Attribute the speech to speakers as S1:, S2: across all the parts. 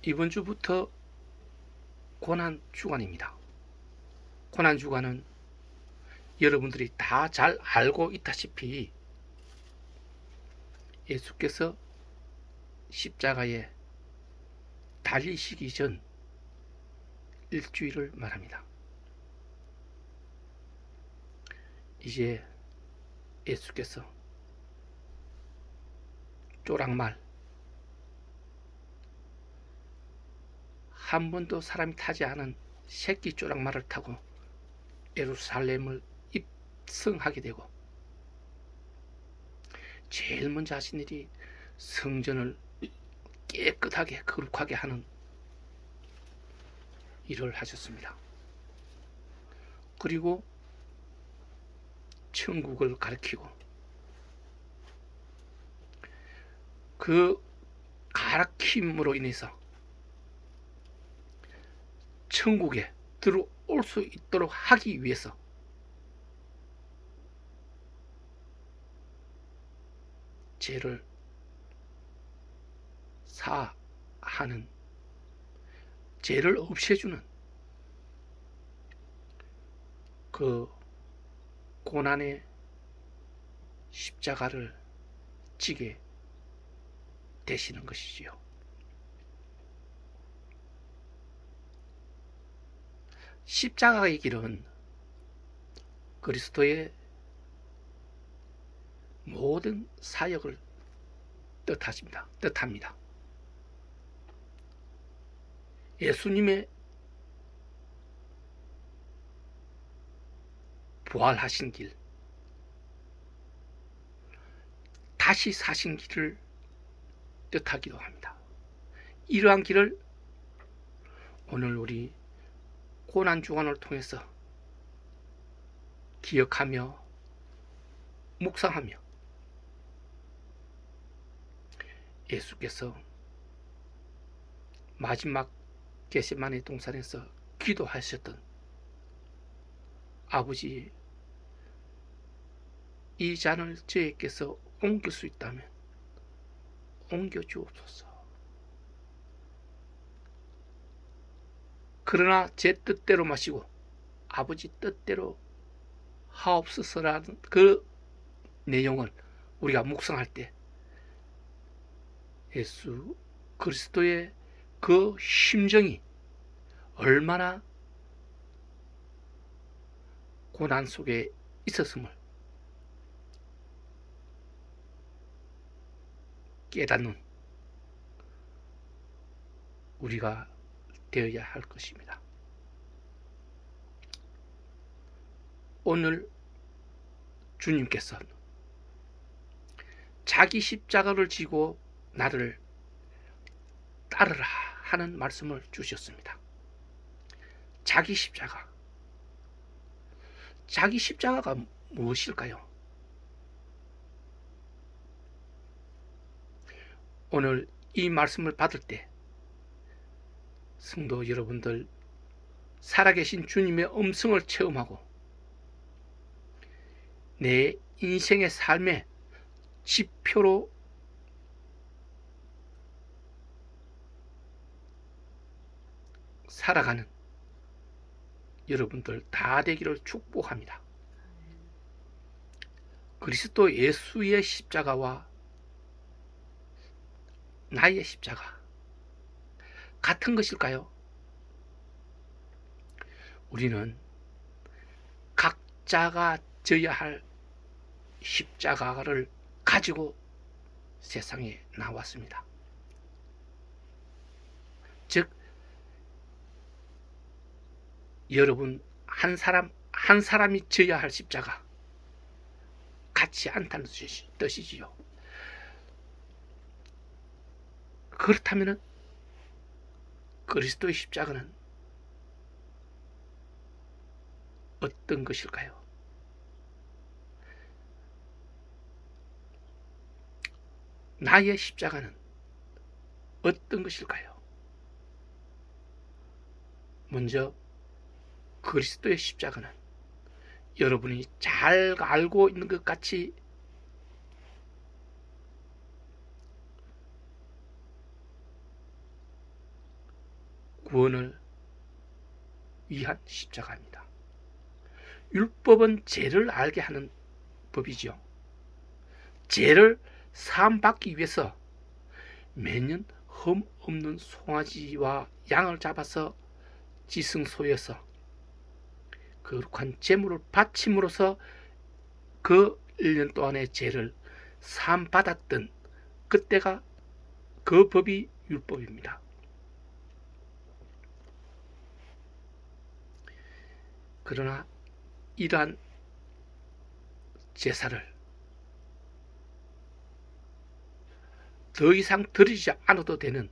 S1: 이번 주부터 고난주간입니다. 고난주간은 여러분들이 다 잘 알고 있다시피 예수께서 십자가에 달리시기 전 일주일을 말합니다. 이제 예수께서 쪼락말, 한 번도 사람이 타지 않은 새끼 쪼락말을 타고 예루살렘을 입성하게 되고, 제일 먼저 하신 일이 성전을 깨끗하게 거룩하게 하는 일을 하셨습니다. 그리고 천국을 가리키고, 그 가르침으로 인해서 천국에 들어올 수 있도록 하기 위해서 죄를 사하는, 죄를 없애주는 그 고난의 십자가를 지게 되시는 것이지요. 십자가의 길은 그리스도의 모든 사역을 뜻합니다. 예수님의 부활하신 길, 다시 사신 길을 뜻하기도 합니다. 이러한 길을 오늘 우리 고난주간을 통해서 기억하며 묵상하며 예수께서 마지막 겟세마네 동산에서 기도하셨던, 아버지, 이 잔을 저에게서 옮길 수 있다면 옮겨 주옵소서. 그러나 제 뜻대로 마시고 아버지 뜻대로 하옵소서라는 그 내용을 우리가 묵상할 때 예수 그리스도의 그 심정이 얼마나 고난 속에 있었음을 깨닫는 우리가 되어야 할 것입니다. 오늘 주님께서 자기 십자가를 지고 나를 따르라 하는 말씀을 주셨습니다. 자기 십자가가 무엇일까요? 오늘 이 말씀을 받을 때 성도 여러분들, 살아계신 주님의 음성을 체험하고 내 인생의 삶의 지표로 살아가는 여러분들 다 되기를 축복합니다. 그리스도 예수의 십자가와 나의 십자가 같은 것일까요? 우리는 각자가 져야 할 십자가를 가지고 세상에 나왔습니다. 즉, 여러분 한 사람이 져야 할 십자가 같지 않다는 뜻이지요. 그렇다면 그리스도의 십자가는 어떤 것일까요? 나의 십자가는 어떤 것일까요? 먼저 그리스도의 십자가는 여러분이 잘 알고 있는 것 같이 구원을 위한 십자가입니다. 율법은 죄를 알게 하는 법이죠. 죄를 사함받기 위해서 매년 흠 없는 송아지와 양을 잡아서 지승소에서 거룩한 제물을 바침으로써 그 1년 동안의 죄를 사함받았던 그때가 그 법이 율법입니다. 그러나 이러한 제사를 더 이상 드리지 않아도 되는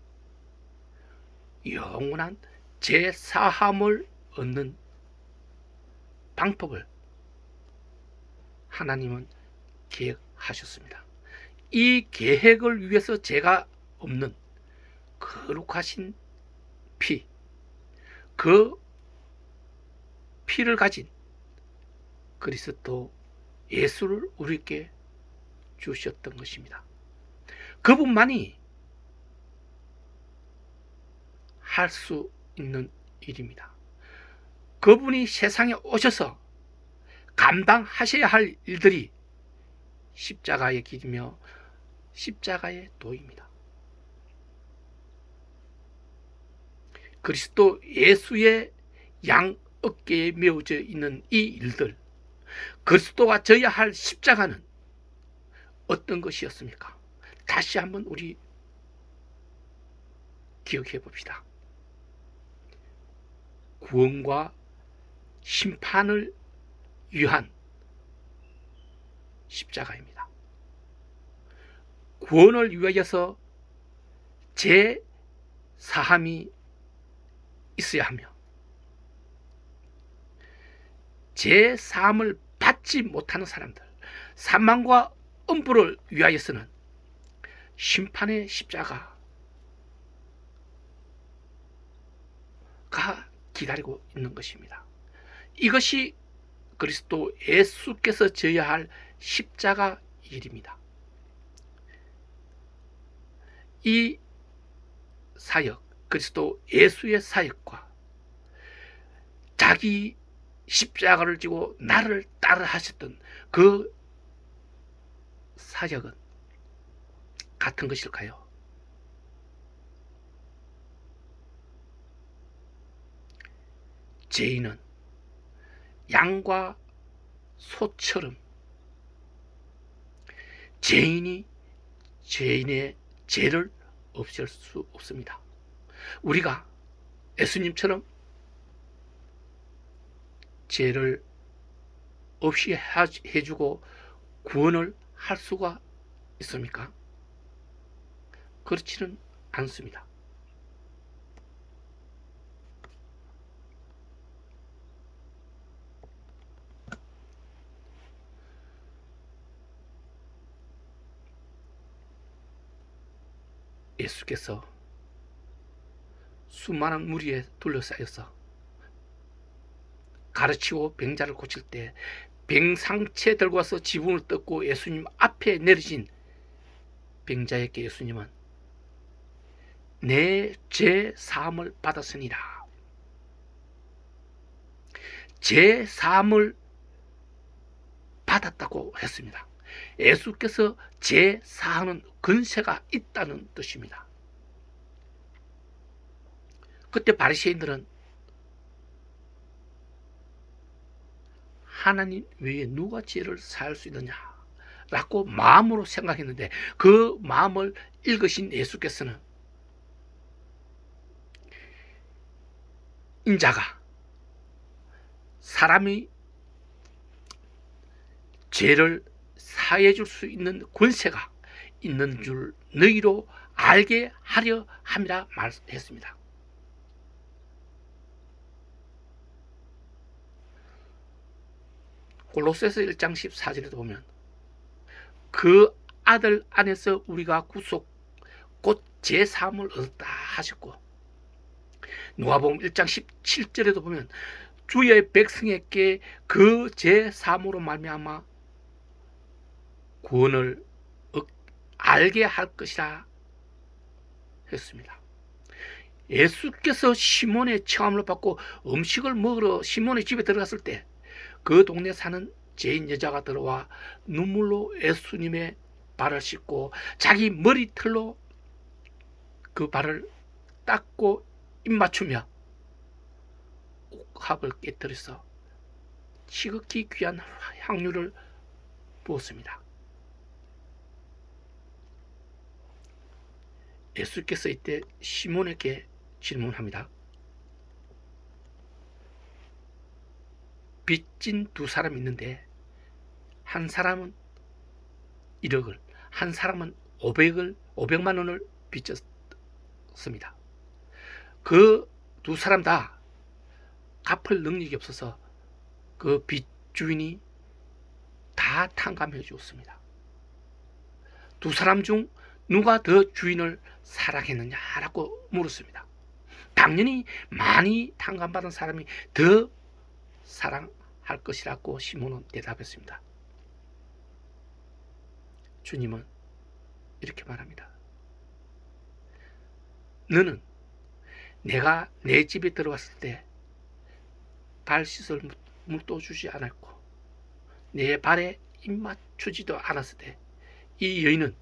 S1: 영원한 제사함을 얻는 방법을 하나님은 계획하셨습니다. 이 계획을 위해서 죄가 없는 거룩하신 피, 그 피를 가진 그리스도 예수를 우리에게 주셨던 것입니다. 그분만이 할 수 있는 일입니다. 그분이 세상에 오셔서 감당하셔야 할 일들이 십자가의 길이며 십자가의 도입니다. 그리스도 예수의 양 어깨에 메어져 있는 이 일들, 그리스도가 져야 할 십자가는 어떤 것이었습니까? 다시 한번 우리 기억해 봅시다. 구원과 심판을 위한 십자가입니다. 구원을 위하여서 제 사함이 있어야 하며 제 사함을 받지 못하는 사람들, 사망과 음부를 위하여서는 심판의 십자가가 기다리고 있는 것입니다. 이것이 그리스도 예수께서 져야 할 십자가 일입니다. 이 사역, 그리스도 예수의 사역과 자기 십자가를 지고 나를 따라 하셨던 그 사역은 같은 것일까요? 죄인은 양과 소처럼 죄인이 죄인의 죄를 없앨 수 없습니다. 우리가 예수님처럼 죄를 없이 해주고 구원을 할 수가 있습니까? 그렇지는 않습니다. 예수께서 수많은 무리에 둘러싸여서 가르치고 병자를 고칠 때 병상체 들고 와서 지붕을 뜯고 예수님 앞에 내리신 병자에게 예수님은 내 죄 사함을 받았으니라, 죄 사함을 받았다고 했습니다. 예수께서 죄 사하는 권세가 있다는 뜻입니다. 그때 바리새인들은 하나님 외에 누가 죄를 사할 수 있느냐 라고 마음으로 생각했는데, 그 마음을 읽으신 예수께서는 인자가 사람이 죄를 사해 줄 수 있는 권세가 있는 줄 너희로 알게 하려 함이라 말했습니다. 골로새서 1장 14절에도 보면 그 아들 안에서 우리가 구속 곧 제사함을 얻었다 하셨고, 누가복음 1장 17절에도 보면 주의 백성에게 그 제사함으로 말미암아 구원을 알게 할 것이라 했습니다. 예수께서 시몬의 청함을 받고 음식을 먹으러 시몬의 집에 들어갔을 때 그 동네 사는 죄인 여자가 들어와 눈물로 예수님의 발을 씻고 자기 머리털로 그 발을 닦고 입 맞추며 옥합을 깨뜨려서 지극히 귀한 향유를 부었습니다. 예수께서 이때 시몬에게 질문합니다. 빚진 두 사람이 있는데 한 사람은 1억을, 한 사람은 500만 원을 빚졌습니다. 그 두 사람 다 갚을 능력이 없어서 그 빚 주인이 다 탕감해 주었습니다. 두 사람 중 누가 더 주인을 사랑했느냐라고 물었습니다. 당연히 많이 탕감받은 사람이 더 사랑할 것이라고 시몬은 대답했습니다. 주님은 이렇게 말합니다. 너는 내가 내 집에 들어왔을 때 발 씻을 물도 주지 않았고 내 발에 입 맞추지도 않았을 때 이 여인은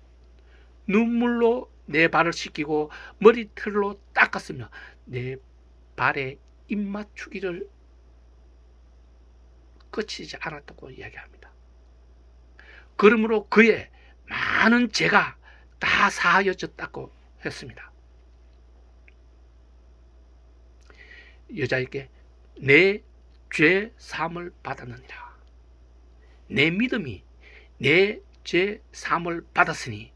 S1: 눈물로 내 발을 씻기고 머리털로 닦았으며 내 발에 입 맞추기를 그치지 않았다고 이야기합니다. 그러므로 그의 많은 죄가 다 사하여졌다고 했습니다. 여자에게 내 죄 사함을 받았느니라. 내 믿음이 내 죄 사함을 받았으니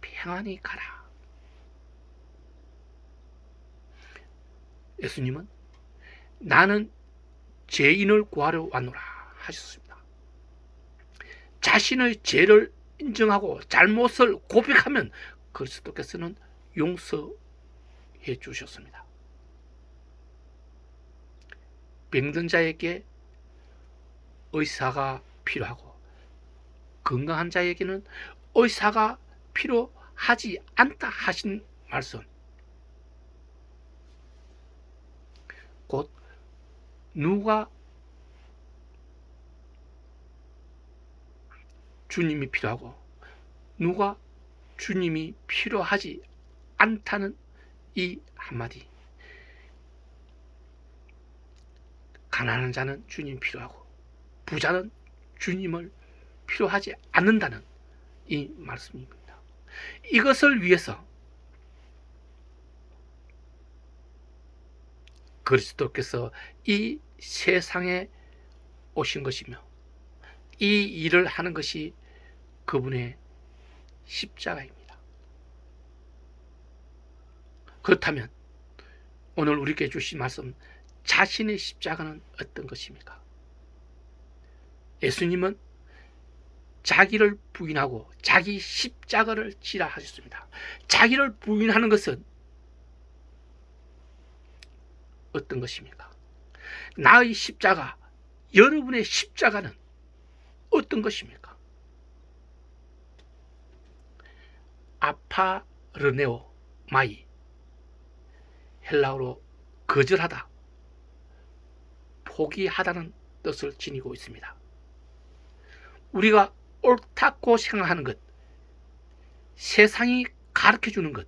S1: 평안히 가라. 예수님은 나는 죄인을 구하러 왔노라 하셨습니다. 자신의 죄를 인정하고 잘못을 고백하면 그리스도께서는 용서해 주셨습니다. 병든 자에게 의사가 필요하고 건강한 자에게는 의사가 필요하지 않다 하신 말씀, 곧 누가 주님이 필요하고 누가 주님이 필요하지 않다는 이 한마디. 가난한 자는 주님이 필요하고 부자는 주님을 필요하지 않는다는 이 말씀입니다. 이것을 위해서 그리스도께서 이 세상에 오신 것이며 이 일을 하는 것이 그분의 십자가입니다. 그렇다면 오늘 우리에게 주신 말씀, 자신의 십자가는 어떤 것입니까? 예수님은 자기를 부인하고 자기 십자가를 지라 하셨습니다. 자기를 부인하는 것은 어떤 것입니까? 나의 십자가, 여러분의 십자가는 어떤 것입니까? 아파르네오 마이, 헬라어로 거절하다, 포기하다는 뜻을 지니고 있습니다. 우리가 옳다고 생각하는 것, 세상이 가르쳐주는 것,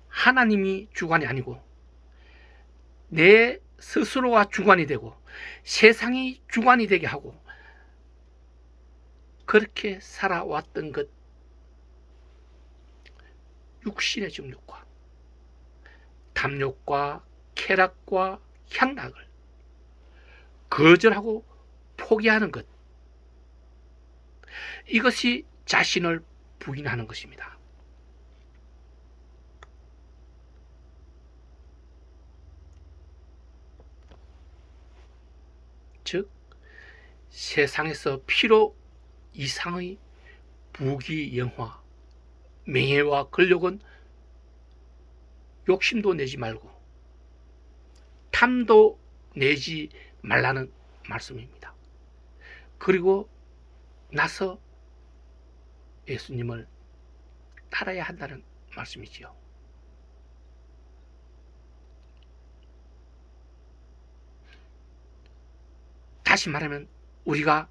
S1: 하나님이 주관이 아니고 내 스스로가 주관이 되고 세상이 주관이 되게 하고 그렇게 살아왔던 것, 육신의 정욕과 탐욕과 쾌락과 향락을 거절하고 포기하는 것, 이것이 자신을 부인하는 것입니다. 즉 세상에서 필요 이상의 부귀 영화, 명예와 권력은 욕심도 내지 말고 탐도 내지 말라는 말씀입니다. 그리고 나서 예수님을 따라야 한다는 말씀이지요. 다시 말하면 우리가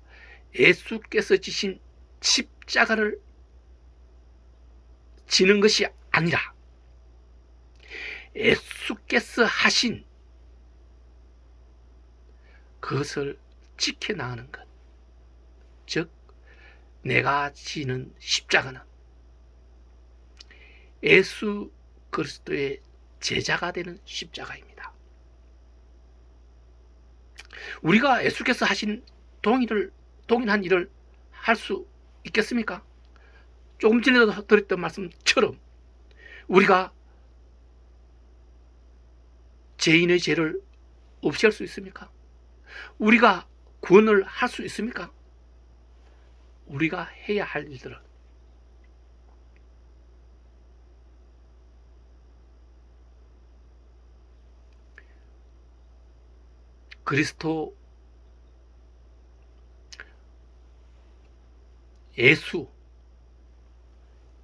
S1: 예수께서 지신 십자가를 지는 것이 아니라 예수께서 하신 그것을 지켜나가는 것, 즉 내가 지는 십자가는 예수 그리스도의 제자가 되는 십자가입니다. 우리가 예수께서 하신 동일한 일을 할 수 있겠습니까? 조금 전에도 드렸던 말씀처럼 우리가 죄인의 죄를 없앨 수 있습니까? 우리가 구원을 할 수 있습니까? 우리가 해야 할 일들은 그리스도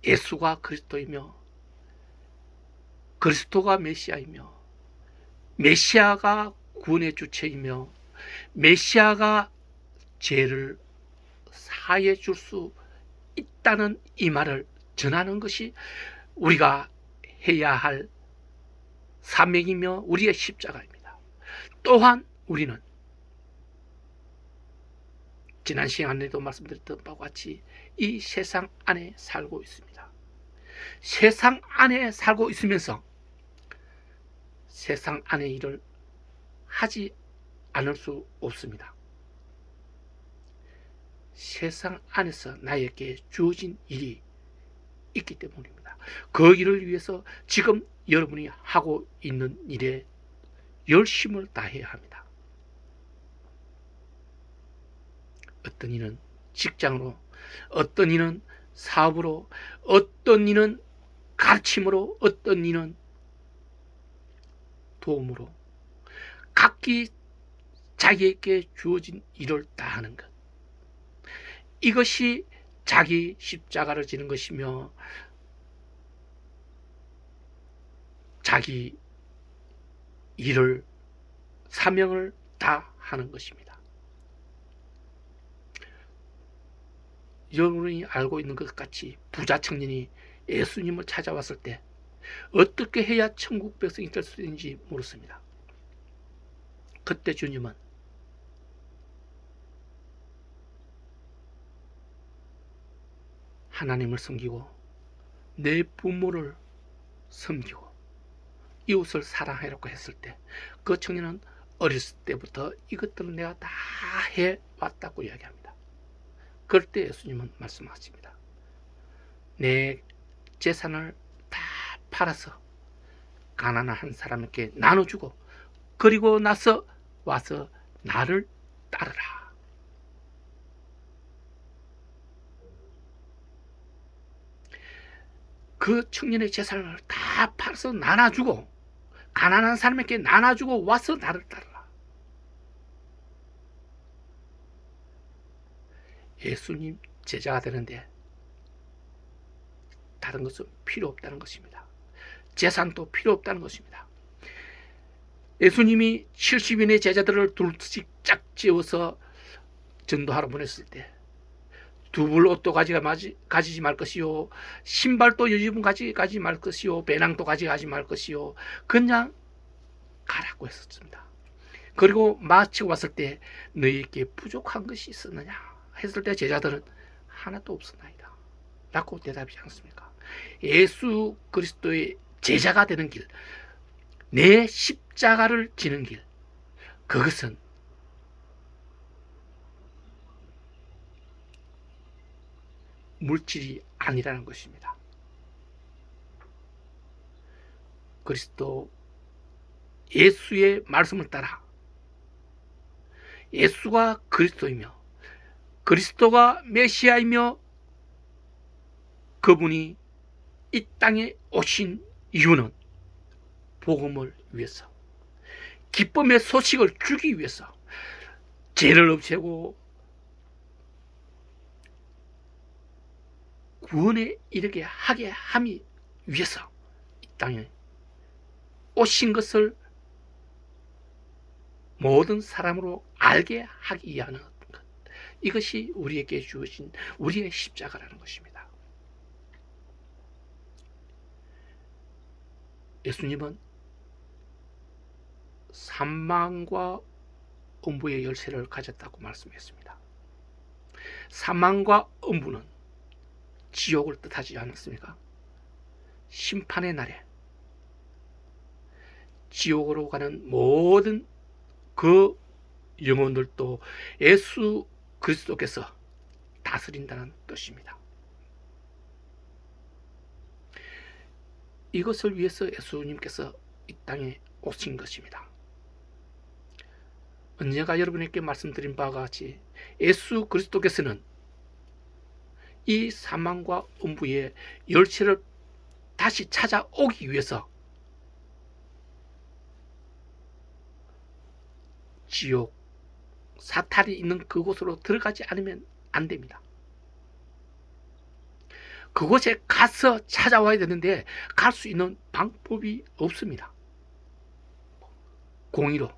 S1: 예수가 그리스도이며 그리스도가 메시아이며 메시아가 구원의 주체이며 메시아가 죄를 사해 줄 수 있다는 이 말을 전하는 것이 우리가 해야 할 사명이며 우리의 십자가입니다. 또한 우리는 지난 시간에도 말씀드렸던 바와 같이 이 세상 안에 살고 있습니다. 세상 안에 살고 있으면서 세상 안의 일을 하지 않을 수 없습니다. 세상 안에서 나에게 주어진 일이 있기 때문입니다. 그 일을 위해서 지금 여러분이 하고 있는 일에 열심을 다해야 합니다. 어떤 이는 직장으로, 어떤 이는 사업으로, 어떤 이는 가르침으로, 어떤 이는 도움으로 각기 자기에게 주어진 일을 다하는 것, 이것이 자기 십자가를 지는 것이며 자기 일을 사명을 다하는 것입니다. 여러분이 알고 있는 것 같이 부자 청년이 예수님을 찾아왔을 때 어떻게 해야 천국 백성이 될 수 있는지 물었습니다. 그때 주님은 하나님을 섬기고 내 부모를 섬기고 이웃을 사랑하라고 했을 때 그 청년은 어렸을 때부터 이것들을 내가 다 해왔다고 이야기합니다. 그럴 때 예수님은 말씀하십니다. 내 재산을 다 팔아서 가난한 한 사람에게 나눠주고 그리고 나서 와서 나를 따르라. 그 청년의 재산을 다 팔아서 나눠주고 가난한 사람에게 나눠주고 와서 나를 따르라. 예수님 제자가 되는데 다른 것은 필요 없다는 것입니다. 재산도 필요 없다는 것입니다. 예수님이 70인의 제자들을 둘씩 짝 지어서 전도하러 보냈을 때 두불 옷도 가지지 말 것이요, 신발도 여지분 가지지 말 것이요, 배낭도 가지지 말 것이요, 그냥 가라고 했었습니다. 그리고 마치고 왔을 때 너희에게 부족한 것이 있었느냐 했을 때 제자들은 하나도 없었나이다 라고 대답하지 않습니까? 예수 그리스도의 제자가 되는 길, 내 십자가를 지는 길, 그것은 물질이 아니라는 것입니다. 그리스도 예수의 말씀을 따라 예수가 그리스도이며 그리스도가 메시아이며 그분이 이 땅에 오신 이유는 복음을 위해서, 기쁨의 소식을 주기 위해서, 죄를 없애고 구원에 이르게 하게 함이 위해서 이 땅에 오신 것을 모든 사람으로 알게 하기 위한 것. 이것이 우리에게 주어진 우리의 십자가라는 것입니다. 예수님은 사망과 음부의 열쇠를 가졌다고 말씀했습니다. 사망과 음부는 지옥을 뜻하지 않습니까? 심판의 날에 지옥으로 가는 모든 그 영혼들도 예수 그리스도께서 다스린다는 뜻입니다. 이것을 위해서 예수님께서 이 땅에 오신 것입니다. 언젠가 여러분에게 말씀드린 바와 같이 예수 그리스도께서는 이 사망과 음부의 열쇠를 다시 찾아오기 위해서 지옥, 사탄이 있는 그곳으로 들어가지 않으면 안 됩니다. 그곳에 가서 찾아와야 되는데 갈 수 있는 방법이 없습니다. 공의로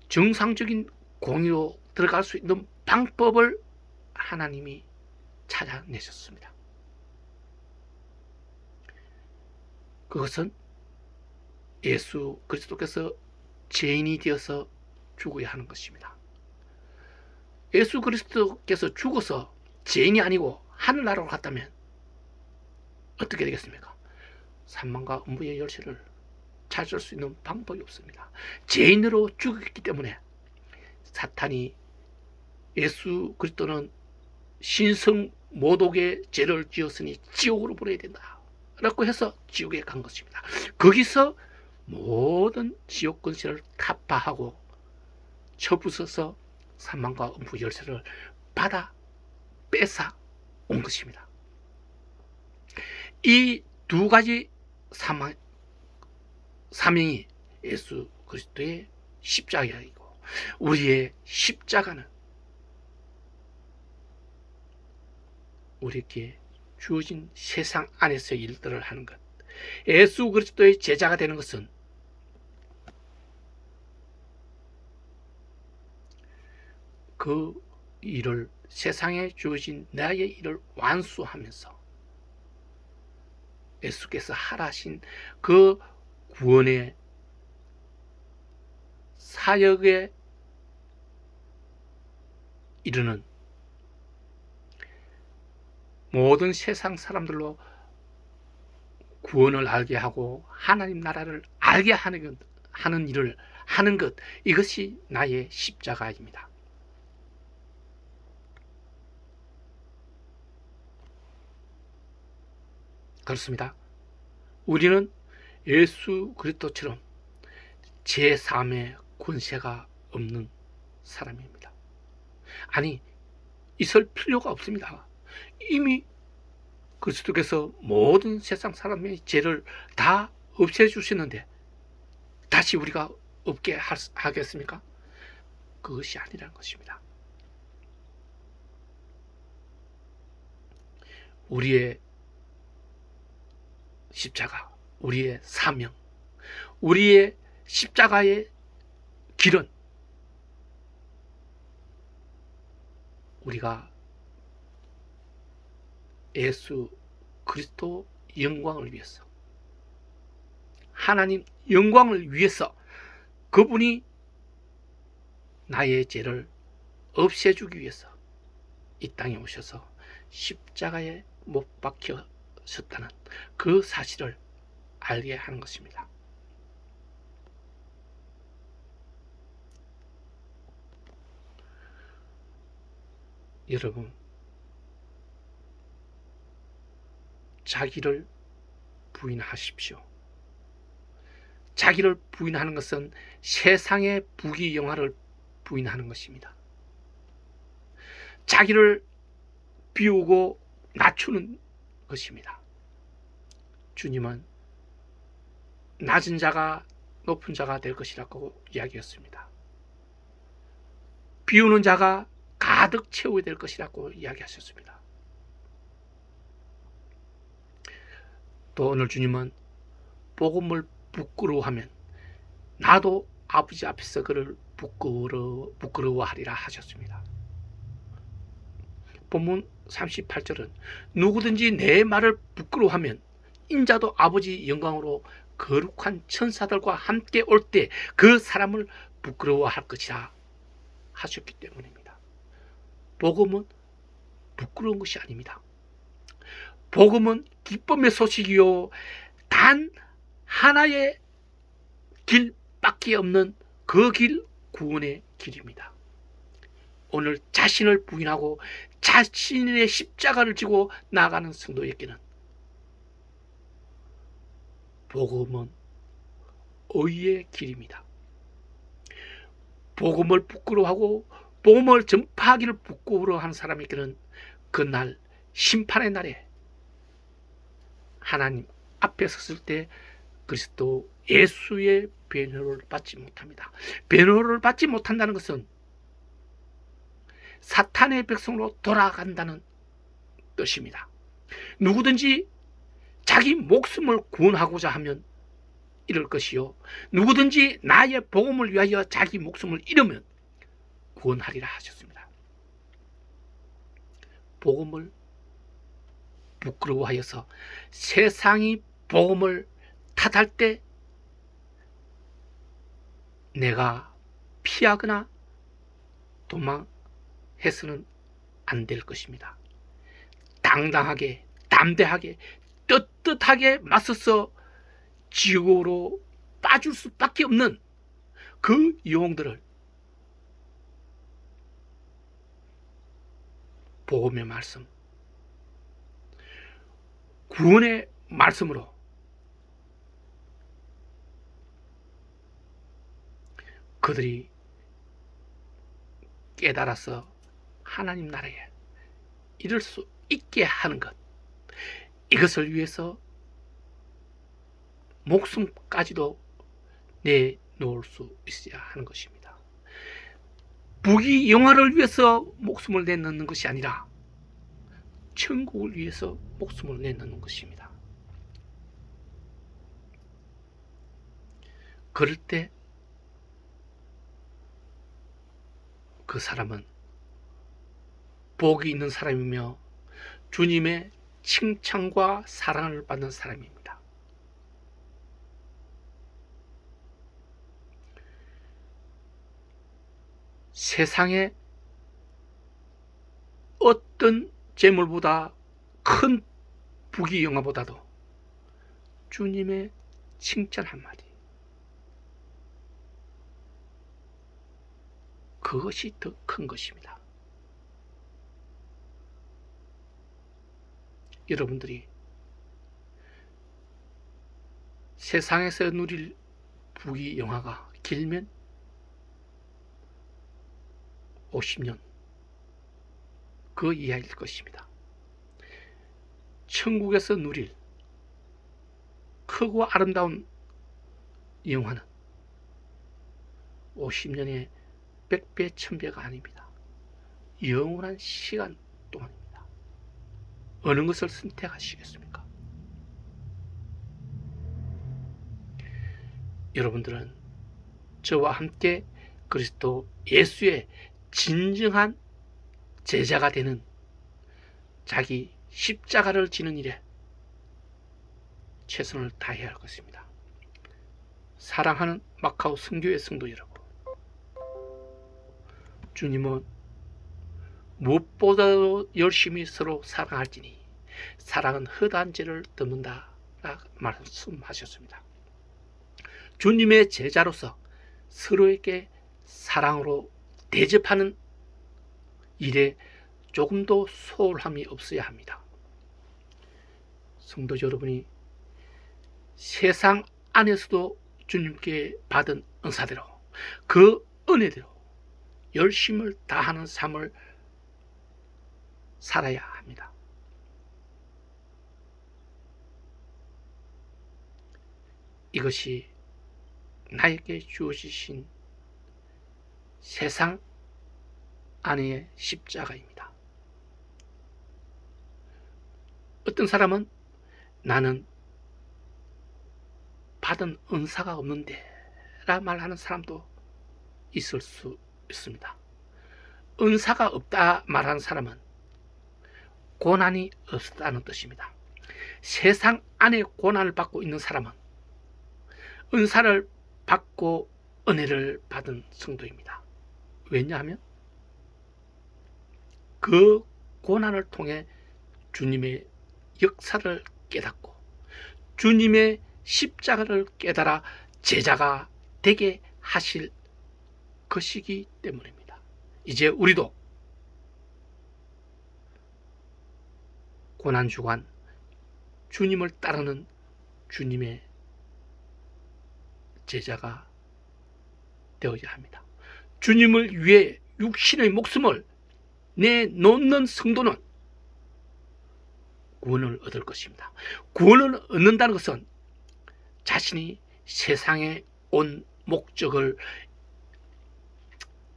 S1: 정상적인 공의로 들어갈 수 있는 방법을 하나님이 찾아내셨습니다. 그것은 예수 그리스도께서 죄인이 되어서 죽어야 하는 것입니다. 예수 그리스도께서 죽어서 죄인이 아니고 하늘나라로 갔다면 어떻게 되겠습니까? 사망과 음부의 열쇠를 찾을 수 있는 방법이 없습니다. 죄인으로 죽었기 때문에 사탄이 예수 그리스도는 신성 모독의 죄를 지었으니 지옥으로 보내야 된다 라고 해서 지옥에 간 것입니다. 거기서 모든 지옥 권세를 타파하고 쳐부숴서 사망과 음부 열쇠를 받아 뺏어 온 것입니다. 이 두 가지 사명이 예수 그리스도의 십자가이고, 우리의 십자가는 우리에게 주어진 세상 안에서의 일들을 하는 것. 예수 그리스도의 제자가 되는 것은 그 일을, 세상에 주어진 나의 일을 완수하면서 예수께서 하라신 그 구원의 사역에 이르는 모든 세상 사람들로 구원을 알게 하고 하나님 나라를 알게 하는 일을 하는 것, 이것이 나의 십자가입니다. 그렇습니다. 우리는 예수 그리스도처럼 제3의 권세가 없는 사람입니다. 아니, 있을 필요가 없습니다. 이미 그리스도께서 모든 세상 사람의 죄를 다 없애주시는데 다시 우리가 없게 하겠습니까? 그것이 아니라는 것입니다. 우리의 십자가, 우리의 사명, 우리의 십자가의 길은 우리가 예수 그리스도 영광을 위해서, 하나님 영광을 위해서 그분이 나의 죄를 없애주기 위해서 이 땅에 오셔서 십자가에 못 박히셨다는 그 사실을 알게 하는 것입니다. 여러분, 자기를 부인하십시오. 자기를 부인하는 것은 세상의 부귀영화를 부인하는 것입니다. 자기를 비우고 낮추는 것입니다. 주님은 낮은 자가 높은 자가 될 것이라고 이야기했습니다. 비우는 자가 가득 채워야 될 것이라고 이야기하셨습니다. 또 오늘 주님은 복음을 부끄러워하면 나도 아버지 앞에서 그를 부끄러워하리라 하셨습니다. 본문 38절은 누구든지 내 말을 부끄러워하면 인자도 아버지 영광으로 거룩한 천사들과 함께 올 때 그 사람을 부끄러워할 것이라 하셨기 때문입니다. 복음은 부끄러운 것이 아닙니다. 복음은 기쁨의 소식이요, 단 하나의 길밖에 없는 그 길, 구원의 길입니다. 오늘 자신을 부인하고 자신의 십자가를 지고 나아가는 성도에게는 복음은 의의 길입니다. 복음을 부끄러워하고 복음을 전파하기를 부끄러워하는 사람에게는 그날 심판의 날에 하나님 앞에 섰을 때 그리스도 예수의 변호를 받지 못합니다. 변호를 받지 못한다는 것은 사탄의 백성으로 돌아간다는 뜻입니다. 누구든지 자기 목숨을 구원하고자 하면 잃을 것이요, 누구든지 나의 복음을 위하여 자기 목숨을 잃으면 구원하리라 하셨습니다. 복음을 부끄러워하여서 세상이 복음을 탓할 때 내가 피하거나 도망해서는 안 될 것입니다. 당당하게, 담대하게, 떳떳하게 맞서서 지옥으로 빠질 수밖에 없는 그 영웅들을 복음의 말씀, 구원의 말씀으로 그들이 깨달아서 하나님 나라에 이를 수 있게 하는 것, 이것을 위해서 목숨까지도 내놓을 수 있어야 하는 것입니다. 부귀 영화를 위해서 목숨을 내놓는 것이 아니라 천국을 위해서 목숨을 내놓는 것입니다. 그럴 때 그 사람은 복이 있는 사람이며 주님의 칭찬과 사랑을 받는 사람입니다. 세상에 어떤 재물보다 큰 부귀 영화보다도 주님의 칭찬 한마디, 그것이 더 큰 것입니다. 여러분들이 세상에서 누릴 부귀 영화가 길면 50년 그 이하일 것입니다. 천국에서 누릴 크고 아름다운 영화는 50년의 100배, 1000배가 아닙니다. 영원한 시간 동안입니다. 어느 것을 선택하시겠습니까? 여러분들은 저와 함께 그리스도 예수의 진정한 제자가 되는, 자기 십자가를 지는 일에 최선을 다해야 할 것입니다. 사랑하는 마카오 선교회 성도 여러분, 주님은 무엇보다도 열심히 서로 사랑할지니 사랑은 허다한 죄를 덮는다 말씀하셨습니다. 주님의 제자로서 서로에게 사랑으로 대접하는 일에 조금도 소홀함이 없어야 합니다. 성도 여러분이 세상 안에서도 주님께 받은 은사대로, 그 은혜대로 열심을 다하는 삶을 살아야 합니다. 이것이 나에게 주어지신 세상 안의 십자가입니다. 어떤 사람은 나는 받은 은사가 없는데 라 말하는 사람도 있을 수 있습니다. 은사가 없다 말하는 사람은 고난이 없다는 뜻입니다. 세상 안에 고난을 받고 있는 사람은 은사를 받고 은혜를 받은 성도입니다. 왜냐하면 그 고난을 통해 주님의 역사를 깨닫고 주님의 십자가를 깨달아 제자가 되게 하실 것이기 때문입니다. 이제 우리도 고난주간 주님을 따르는 주님의 제자가 되어야 합니다. 주님을 위해 육신의 목숨을 내놓는 성도는 구원을 얻을 것입니다. 구원을 얻는다는 것은 자신이 세상에 온 목적을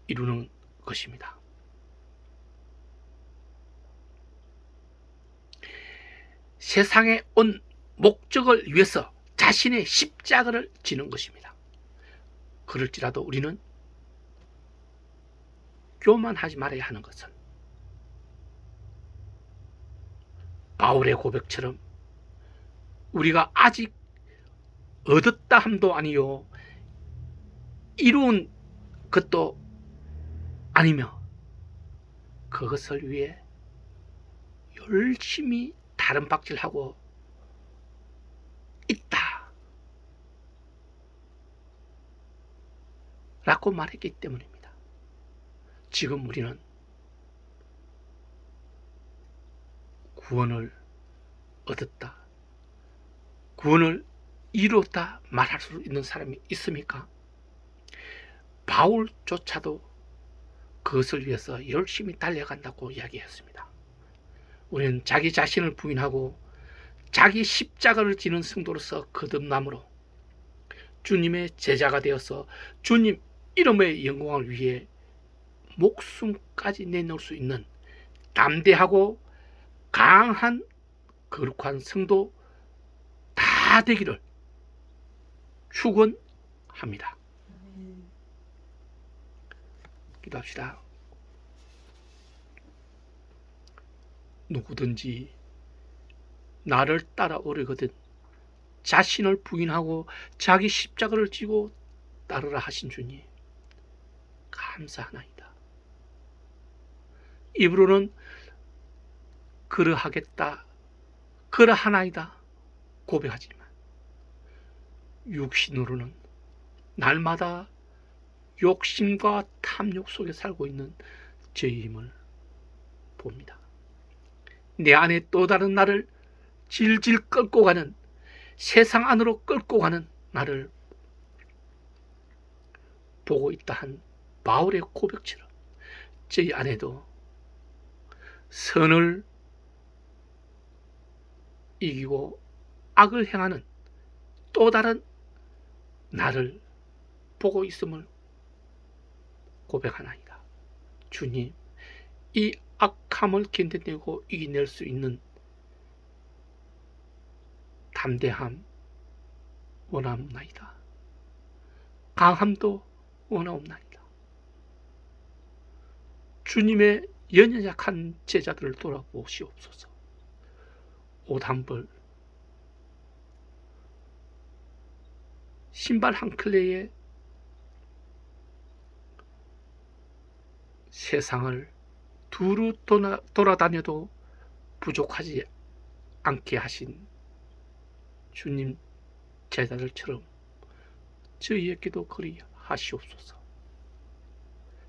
S1: 이루는 것입니다. 세상에 온 목적을 위해서 자신의 십자가를 지는 것입니다. 그럴지라도 우리는 교만하지 말아야 하는 것은 바울의 고백처럼 우리가 아직 얻었다 함도 아니요 이룬 것도 아니며 그것을 위해 열심히 다른 박질하고 있다 라고 말했기 때문입니다. 지금 우리는 구원을 얻었다, 구원을 이뤘다 말할 수 있는 사람이 있습니까? 바울조차도 그것을 위해서 열심히 달려간다고 이야기했습니다. 우리는 자기 자신을 부인하고 자기 십자가를 지는 성도로서 거듭남으로 주님의 제자가 되어서 주님 이름의 영광을 위해 목숨까지 내놓을 수 있는 담대하고 강한 거룩한 성도 다 되기를 축원합니다. 기도합시다. 누구든지 나를 따라오려거든 자신을 부인하고 자기 십자가를 지고 따르라 하신 주님 감사하나이다. 입으로는 그러하겠다, 그러하나이다 고백하지만 육신으로는 날마다 욕심과 탐욕 속에 살고 있는 저의 힘을 봅니다. 내 안에 또 다른 나를 질질 끌고 가는, 세상 안으로 끌고 가는 나를 보고 있다 한 바울의 고백처럼 저희 안에도 선을 이기고 악을 행하는 또 다른 나를 보고 있음을 고백하나이다. 주님, 이 악함을 견뎌내고 이겨낼 수 있는 담대함 원하옵나이다. 강함도 원하옵나이다. 주님의 연약한 제자들을 돌아보시옵소서. 옷 한 벌, 신발 한 켤레에 세상을 두루 돌아다녀도 부족하지 않게 하신 주님 제자들처럼 저희에게도 그리 하시옵소서.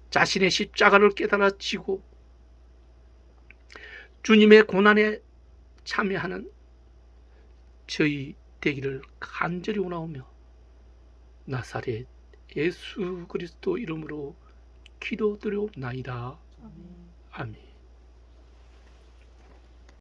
S1: 자신의 십자가를 깨달아 지고 주님의 고난에 참여하는 저희 되기를 간절히 원하오며 나사렛 예수 그리스도 이름으로 기도드려옵나이다. 아멘.